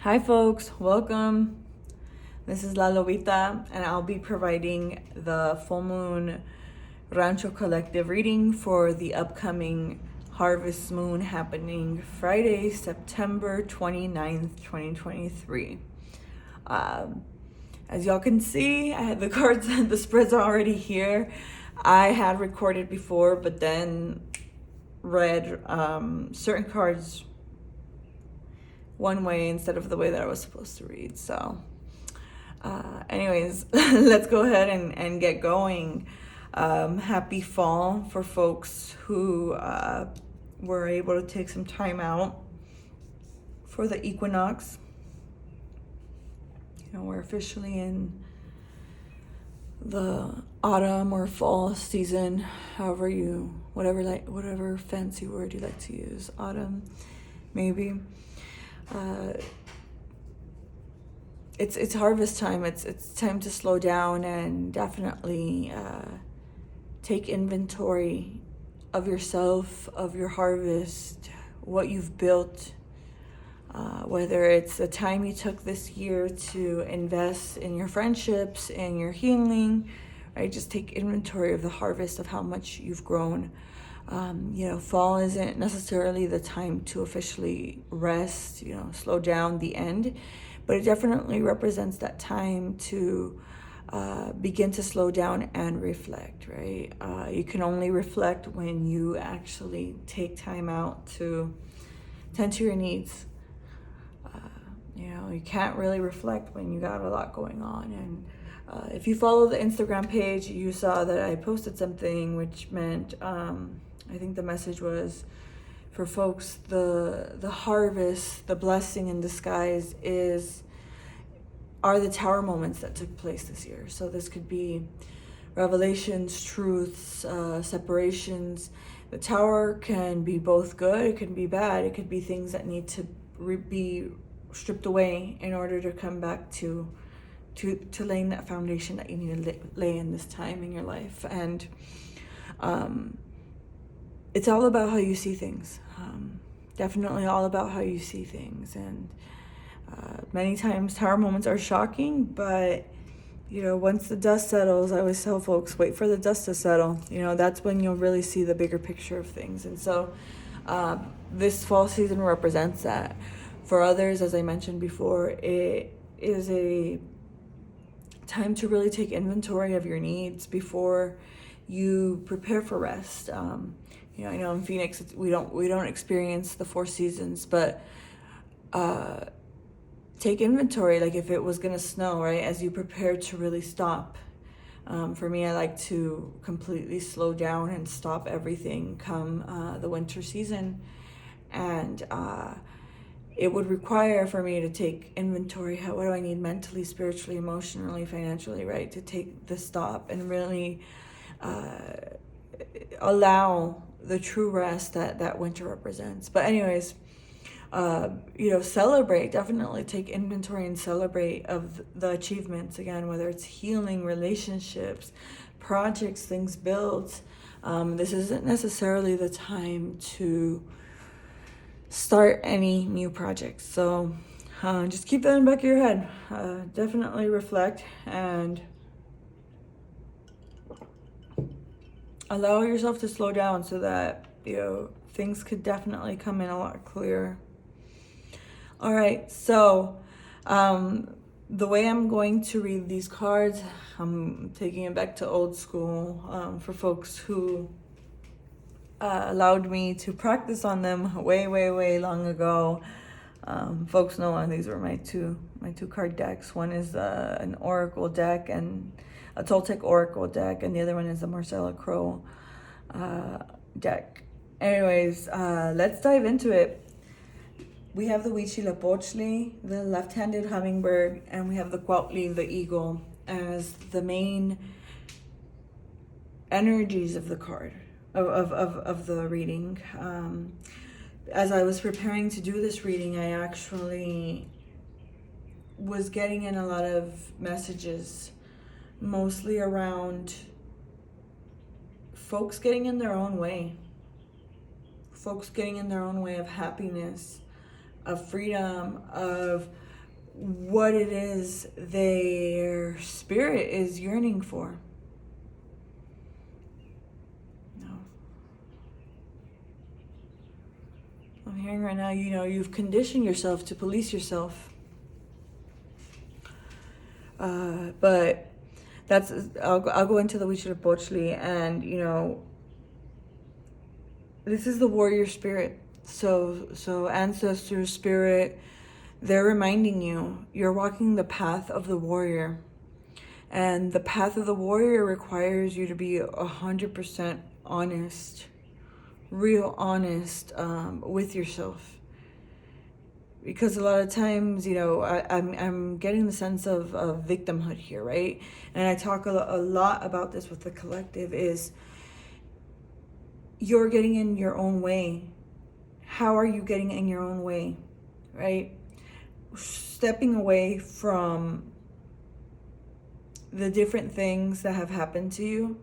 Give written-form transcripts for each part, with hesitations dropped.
Hi folks, welcome. This is La Lobita and I'll be providing the full moon Rancho Collective reading for the upcoming harvest moon happening Friday, September 29th, 2023. As y'all can see, I had the cards and the spreads are already here. I had recorded before, but then read certain cards one way instead of the way that I was supposed to read. So anyways, let's go ahead and get going. Happy fall for folks who were able to take some time out for the equinox. You know, we're officially in the autumn or fall season, however you, whatever fancy word you like to use. Autumn, maybe. It's harvest time. It's time to slow down and definitely take inventory of yourself, of your harvest, what you've built. Whether it's the time you took this year to invest in your friendships and your healing, right? Just take inventory of the harvest of how much you've grown. Fall isn't necessarily the time to officially rest, slow down the end, but it definitely represents that time to begin to slow down and reflect, right? You can only reflect when you actually take time out to tend to your needs. You can't really reflect when you got a lot going on. And if you follow the Instagram page, you saw that I posted something which meant, I think the message was for folks, the harvest, the blessing in disguise are the tower moments that took place this year. So this could be revelations, truths, separations. The tower can be both good, it can be bad, it could be things that need to be stripped away in order to come back to laying that foundation that you need to lay in this time in your life. And it's all about how you see things. Definitely all about how you see things. And many times tower moments are shocking, but once the dust settles, I always tell folks, wait for the dust to settle. That's when you'll really see the bigger picture of things. And so this fall season represents that. For others, as I mentioned before, it is a time to really take inventory of your needs before you prepare for rest. I know in Phoenix we don't experience the four seasons, but take inventory. Like if it was gonna snow, right, as you prepare to really stop. For me, I like to completely slow down and stop everything come the winter season, and it would require for me to take inventory. What do I need mentally, spiritually, emotionally, financially, right? To take the stop and really allow the true rest that winter represents. But anyways, celebrate, definitely take inventory and celebrate of the achievements. Again, whether it's healing, relationships, projects, things built. This isn't necessarily the time to start any new projects. So just keep that in the back of your head. Definitely reflect and allow yourself to slow down so that things could definitely come in a lot clearer. All right, so the way I'm going to read these cards, I'm taking it back to old school for folks who allowed me to practice on them way long ago. Folks know these were my two card decks. One is an Oracle deck and a Toltec Oracle deck, and the other one is a Marcella Crow deck. Anyways, let's dive into it. We have the Huitzilopochtli, the left-handed hummingbird, and we have the Cuautli, the eagle, as the main energies of the card, of the reading. As I was preparing to do this reading, I actually was getting in a lot of messages, mostly around folks getting in their own way. Folks getting in their own way of happiness, of freedom, of what it is their spirit is yearning for. No. I'm hearing right now, you've conditioned yourself to police yourself. But I'll go into the Huitzilopochtli, and this is the warrior spirit. So ancestor spirit, they're reminding you, you're walking the path of the warrior. And the path of the warrior requires you to be 100% honest, real honest with yourself. Because a lot of times, I'm getting the sense of victimhood here, right? And I talk a lot about this with the collective, is you're getting in your own way. How are you getting in your own way, right? Stepping away from the different things that have happened to you.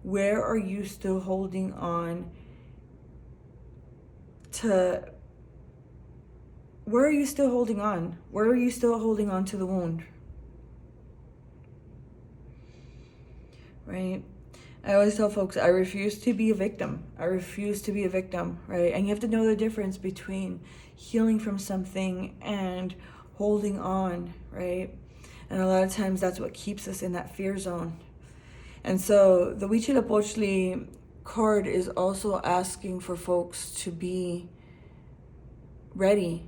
Where are you still holding on to? Where are you still holding on? Where are you still holding on to the wound? Right? I always tell folks, I refuse to be a victim. I refuse to be a victim, right? And you have to know the difference between healing from something and holding on, right? And a lot of times that's what keeps us in that fear zone. And so the Huitzilopochtli card is also asking for folks to be ready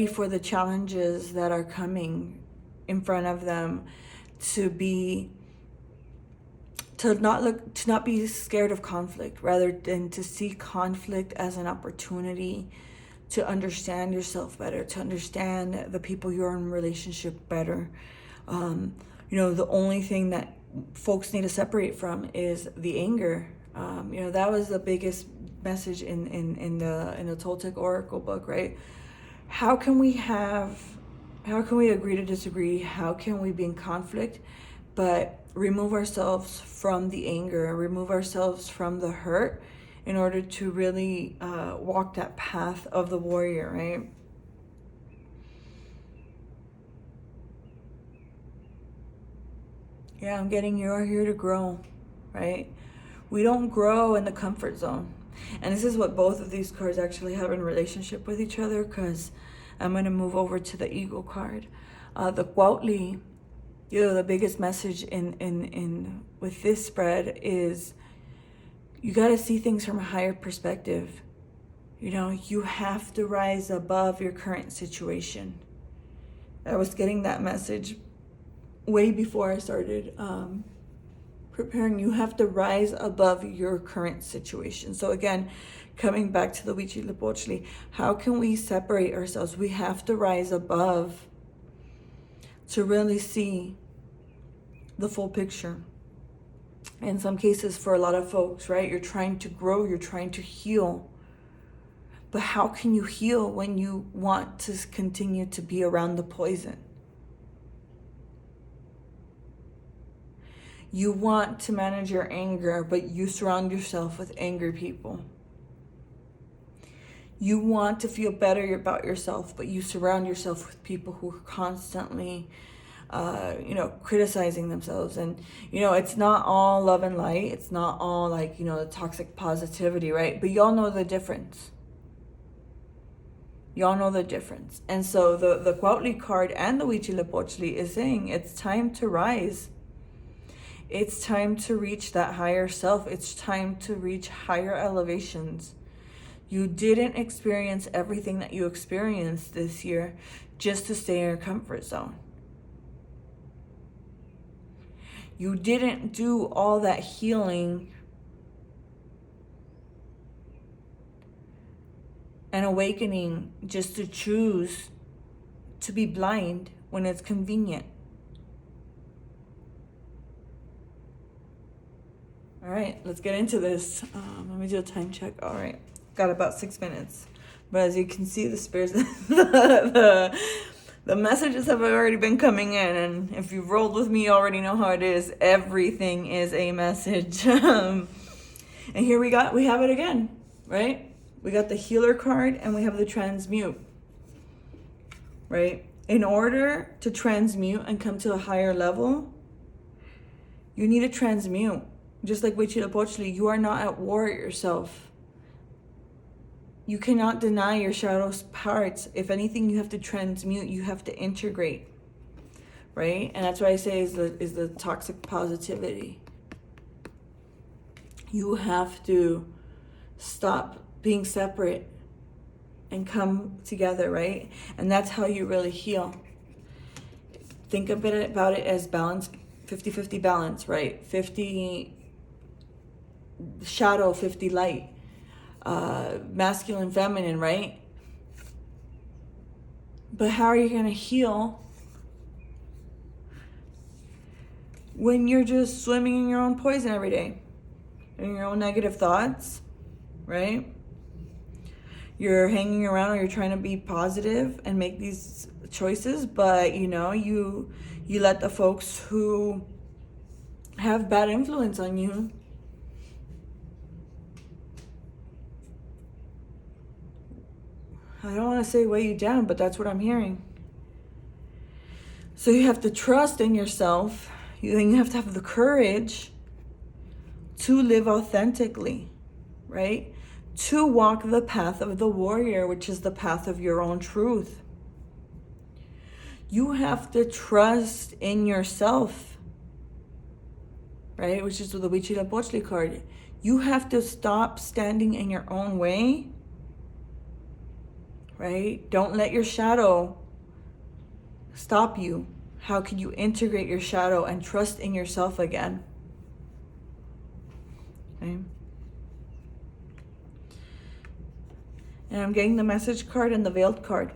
for the challenges that are coming in front of them, to not be scared of conflict, rather than to see conflict as an opportunity to understand yourself better, to understand the people you're in relationship better. The only thing that folks need to separate from is the anger. That was the biggest message in the Toltec Oracle book, right? How can we agree to disagree? How can we be in conflict, but remove ourselves from the anger, remove ourselves from the hurt, in order to really walk that path of the warrior, right? Yeah, I'm getting you're here to grow, right? We don't grow in the comfort zone. And this is what both of these cards actually have in relationship with each other, because I'm going to move over to the Eagle card. The Cuautli, the biggest message in with this spread is you got to see things from a higher perspective. You have to rise above your current situation. I was getting that message way before I started preparing. You have to rise above your current situation. So again, coming back to the Huitzilopochtli, how can we separate ourselves? We have to rise above to really see the full picture. In some cases, for a lot of folks, right, you're trying to grow, you're trying to heal. But how can you heal when you want to continue to be around the poison? You want to manage your anger, but you surround yourself with angry people. You want to feel better about yourself, but you surround yourself with people who are constantly, criticizing themselves. And, it's not all love and light. It's not all the toxic positivity, right? But y'all know the difference. Y'all know the difference. And so the Cuautli card and the Huitzilopochtli is saying it's time to rise. It's time to reach that higher self. It's time to reach higher elevations. You didn't experience everything that you experienced this year just to stay in your comfort zone. You didn't do all that healing and awakening just to choose to be blind when it's convenient. All right, let's get into this. Let me do a time check. All right, got about 6 minutes. But as you can see, the spirits, the messages have already been coming in. And if you've rolled with me, you already know how it is. Everything is a message. And here we have it again, right? We got the healer card and we have the transmute, right? In order to transmute and come to a higher level, you need to transmute. Just like Huitzilopochtli, you are not at war at yourself. You cannot deny your shadow's parts. If anything, you have to transmute. You have to integrate, right? And that's what I say is the toxic positivity. You have to stop being separate and come together, right? And that's how you really heal. Think a bit about it as balance, 50-50 balance, right? 50 shadow, 50 light. Masculine, feminine, right? But how are you going to heal when you're just swimming in your own poison every day, in your own negative thoughts, right? You're hanging around, or you're trying to be positive and make these choices, but you let the folks who have bad influence on you I don't want to say weigh you down, but that's what I'm hearing. So you have to trust in yourself. Then you have to have the courage to live authentically, right? To walk the path of the warrior, which is the path of your own truth. You have to trust in yourself, right? Which is the Huitzilopochtli card. You have to stop standing in your own way, right? Don't let your shadow stop you. How can you integrate your shadow and trust in yourself again? Okay. And I'm getting the message card and the veiled card.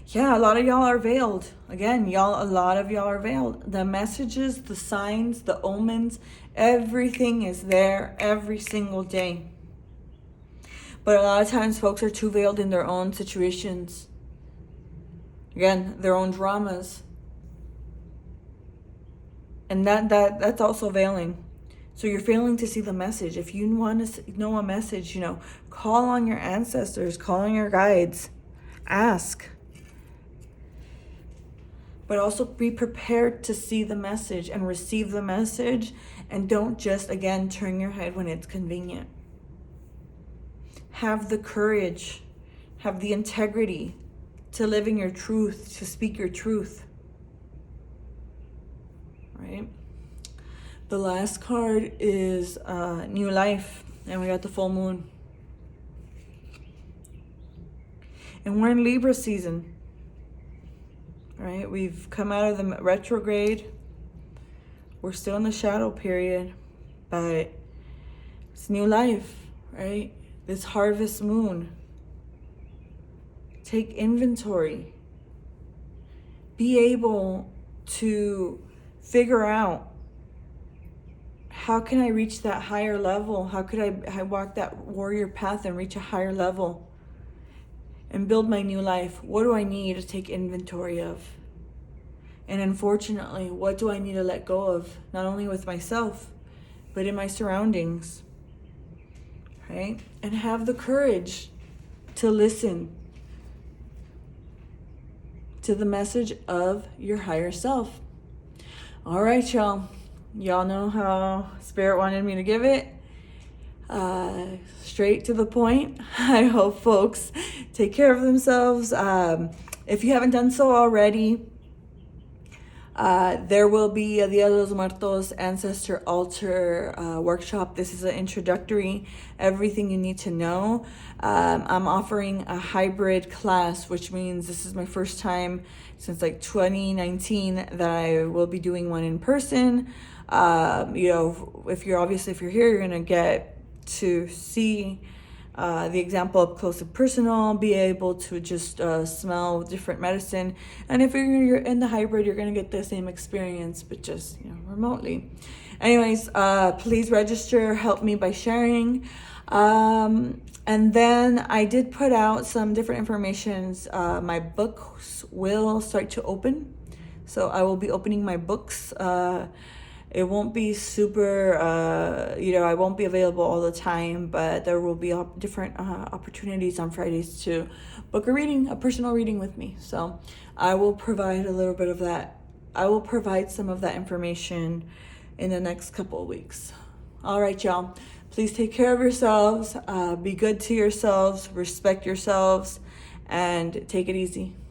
Yeah, a lot of y'all are veiled. Again, a lot of y'all are veiled. The messages, the signs, the omens, everything is there every single day. But a lot of times folks are too veiled in their own situations. Again, their own dramas. And that's also veiling. So you're failing to see the message. If you want to know a message, call on your ancestors, call on your guides, ask. But also be prepared to see the message and receive the message, and don't just, again, turn your head when it's convenient. Have the courage, have the integrity to live in your truth, to speak your truth. Right? The last card is new life, and we got the full moon. And we're in Libra season. Right? We've come out of the retrograde. We're still in the shadow period, but it's new life, right? This harvest moon. Take inventory. Be able to figure out, how can I reach that higher level? How could I walk that warrior path and reach a higher level and build my new life? What do I need to take inventory of? And unfortunately, what do I need to let go of? Not only with myself, but in my surroundings, right? And have the courage to listen to the message of your higher self. All right, y'all. Y'all know how Spirit wanted me to give it. Straight to the point. I hope folks take care of themselves. If you haven't done so already, there will be a Dia de los Muertos Ancestor Altar workshop. This is an introductory, everything you need to know. I'm offering a hybrid class, which means this is my first time since 2019 that I will be doing one in person. If you're here, you're gonna get to see the example up close and personal, be able to just smell different medicine. And if you're in the hybrid, you're going to get the same experience, but just remotely. Anyways, please register, help me by sharing. And then I did put out some different informations. My books will start to open. So I will be opening my books It won't be super, I won't be available all the time, but there will be different opportunities on Fridays to book a personal reading with me. So I will provide a little bit of that. I will provide some of that information in the next couple of weeks. All right, y'all. Please take care of yourselves. Be good to yourselves. Respect yourselves. And take it easy.